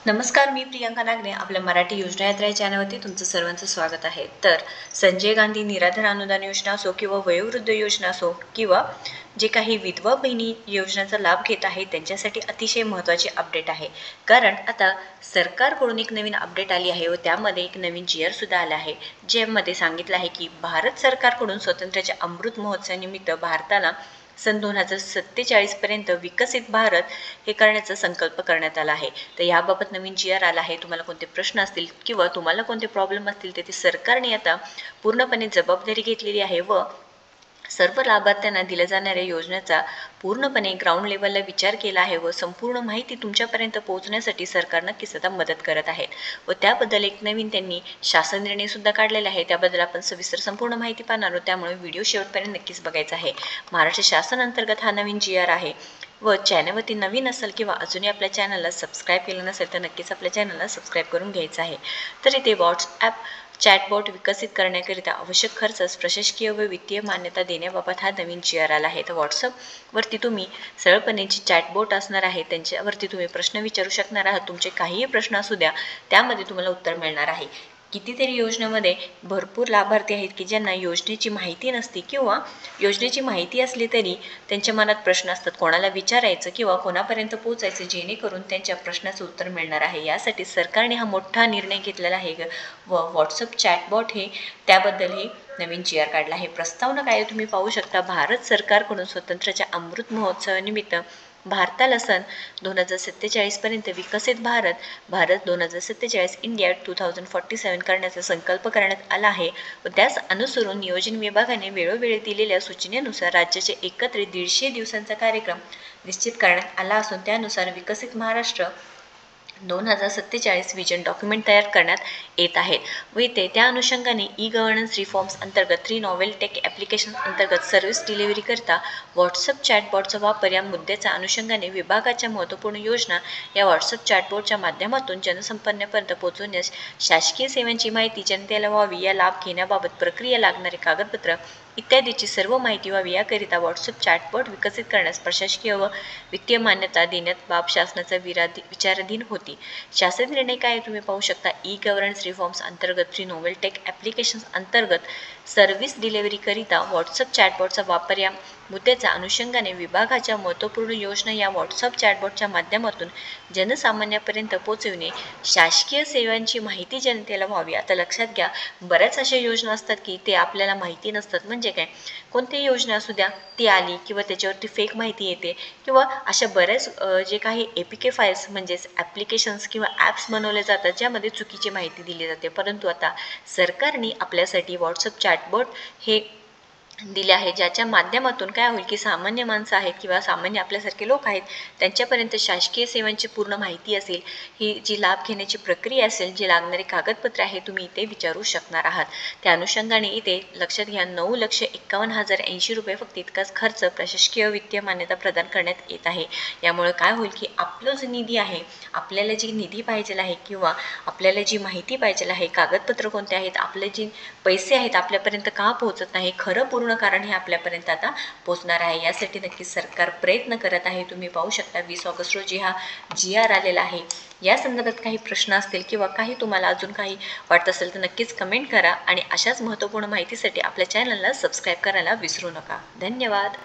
नमस्कार, मी प्रियंका नागने आपल्या मराठी योजना यात्रा या चॅनलवरती तुमचं सर्वांचं स्वागत आहे. तर संजय गांधी निराधार अनुदान योजना असो किंवा वयोवृद्ध योजना असो किंवा जे काही विधवा बहिणी योजनेचा लाभ घेत आहे त्यांच्यासाठी अतिशय महत्त्वाची अपडेट आहे. कारण आता सरकारकडून एक नवीन अपडेट आली आहे व त्यामध्ये एक नवीन GR सुद्धा आला आहे, ज्यामध्ये सांगितलं आहे की भारत सरकारकडून स्वातंत्र्याच्या अमृत महोत्सवानिमित्त भारताला सन 2047 पर्यंत विकसित भारत हे करण्याचा संकल्प करण्यात आला आहे. तर याबाबत नवीन GR आला आहे. तुम्हाला कोणते प्रश्न असतील किंवा तुम्हाला कोणते प्रॉब्लेम असतील ते सरकारने आता पूर्णपणे जबाबदारी घेतलेली आहे व सर्व लाभार्थ्यांना दिल्या जाणाऱ्या योजनेचा पूर्णपणे ग्राउंड लेवलला विचार केला आहे व संपूर्ण माहिती तुमच्यापर्यंत पोहोचण्यासाठी सरकार नक्कीच आता मदत करत आहे व त्याबद्दल एक नवीन त्यांनी शासन निर्णय सुद्धा काढलेला आहे. त्याबद्दल आपण सविस्तर संपूर्ण माहिती पाहणार आहोत, त्यामुळे व्हिडिओ शेवटपर्यंत नक्कीच बघायचा आहे. महाराष्ट्र शासन अंतर्गत हा नवीन GR आहे व चॅनलवरती नवीन असेल किंवा अजूनही आपल्या चॅनलला सबस्क्राईब केलं नसेल तर नक्कीच आपल्या चॅनलला सबस्क्राईब करून घ्यायचं आहे. तर इथे व्हॉट्सॲप चॅटबॉट विकसित करण्याकरिता आवश्यक खर्चास प्रशासकीय व वित्तीय मान्यता देण्याबाबत हा नवीन GR आला आहे. तर व्हॉट्सअपवरती तुम्ही सरळपणे जे चॅटबॉट असणार आहे त्यांच्यावरती तुम्ही प्रश्न विचारू शकणार आहात. तुमचे काहीही प्रश्न असू द्या, त्यामध्ये तुम्हाला उत्तर मिळणार आहे. कितीतरी योजनेमध्ये भरपूर लाभार्थी आहेत की ज्यांना योजनेची माहिती नसते किंवा योजनेची माहिती असली तरी त्यांच्या मनात प्रश्न असतात. कोणाला विचारायचं किंवा कोणापर्यंत पोहोचायचं जेणेकरून त्यांच्या प्रश्नाचं उत्तर मिळणार आहे. यासाठी सरकारने हा मोठा निर्णय घेतलेला आहे व व्हॉट्सअप चॅटबॉट हे त्याबद्दल हे नवीन GR काढला आहे. प्रस्तावना काय तुम्ही पाहू शकता. भारत सरकारकडून स्वातंत्र्याच्या अमृत महोत्सवानिमित्त भारताला सन 2047 पर्यंत विकसित भारत 2047 इंडिया 2047 करण्याचा संकल्प करण्यात आला आहे व त्यास अनुसरून नियोजन विभागाने वेळोवेळी दिलेल्या सूचनेनुसार राज्याचे एकत्रित 150 दिवसांचा कार्यक्रम निश्चित करण्यात आला असून त्यानुसार विकसित महाराष्ट्र 2047 विजन डॉक्युमेंट तयार करण्यात येत आहेत व इथे त्या अनुषंगाने गव्हर्नन्स रिफॉर्म्स अंतर्गत 3 नॉवेल टेक ॲप्लिकेशन अंतर्गत सर्व्हिस डिलिव्हरी करता व्हॉट्सअप चॅटबॉटचा वापर या मुद्द्याच्या अनुषंगाने विभागाच्या महत्त्वपूर्ण योजना या व्हॉट्सअप चॅटबॉटच्या माध्यमातून जनसंपर्कापर्यंत पोहोचवण्यास शासकीय सेवांची माहिती जनतेला व्हावी, या लाभ घेण्याबाबत प्रक्रिया लागणारे कागदपत्र इत्यादीची सर्व माहिती व्हावी याकरिता व्हॉट्सअप चॅटबॉट विकसित करण्यास प्रशासकीय व वित्तीय मान्यता देण्यात बाब शासनाचा विचाराधीन होती. शासन निर्णय काय तुम्ही पाहू शकता. गव्हर्नन्स रिफॉर्म्स अंतर्गत 3 नोवेल टेक ॲप्लिकेशन्स अंतर्गत सर्व्हिस डिलिव्हरी करिता व्हॉट्सअप चॅटबॉटचा वापर या मुद्द्याच्या अनुषंगाने विभागाच्या महत्त्वपूर्ण योजना या व्हॉट्सअप चॅटबॉटच्या माध्यमातून जनसामान्यापर्यंत पोहोचविणे, शासकीय सेवांची माहिती जनतेला व्हावी. आता लक्षात घ्या, बऱ्याच अशा योजना असतात की ते आपल्याला माहिती नसतात. म्हणजे काय, कोणतीही योजना असू द्या ती आली किंवा त्याच्यावरती फेक माहिती येते किंवा अशा बऱ्याच जे काही APK फाईल्स म्हणजेच ॲप्लिकेशन्स किंवा ॲप्स बनवले जातात ज्यामध्ये चुकीची माहिती दिली जाते. परंतु आता सरकारने आपल्यासाठी व्हॉट्सअप चॅटबॉट हे दिले आहे, ज्याच्या माध्यमातून काय होईल की सामान्य माणसं आहेत किंवा सामान्य आपल्यासारखे लोक आहेत त्यांच्यापर्यंत शासकीय सेवांची पूर्ण माहिती असेल, ही जी लाभ घेण्याची प्रक्रिया असेल, जी लागणारी कागदपत्रे आहे तुम्ही इथे विचारू शकणार आहात. त्या अनुषंगाने इथे लक्षात घ्या 9,51,080 रुपये फक्त इतकाच खर्च प्रशासकीय वित्तीय मान्यता प्रदान करण्यात येत आहे. यामुळे काय होईल की आपलं जो निधी आहे, आपल्याला जी निधी पाहिजे आहे किंवा आपल्याला जी माहिती पाहिजे आहे, कागदपत्र कोणते आहेत, आपले जे पैसे आहेत आपल्यापर्यंत का पोहोचत नाही, खरं पूर्ण कारण हे आपल्यापर्यंत आता पोहोचणार आहे. यासाठी नक्कीच सरकार प्रयत्न करत आहे. तुम्ही पाहू शकता 20 ऑगस्ट रोजी हा GR आलेला आहे. या संदर्भात काही प्रश्न असतील किंवा काही तुम्हाला अजून काही वाटत असेल तर नक्कीच कमेंट करा आणि अशाच महत्त्वपूर्ण माहितीसाठी आपल्या चॅनलला सबस्क्राईब करायला विसरू नका. धन्यवाद.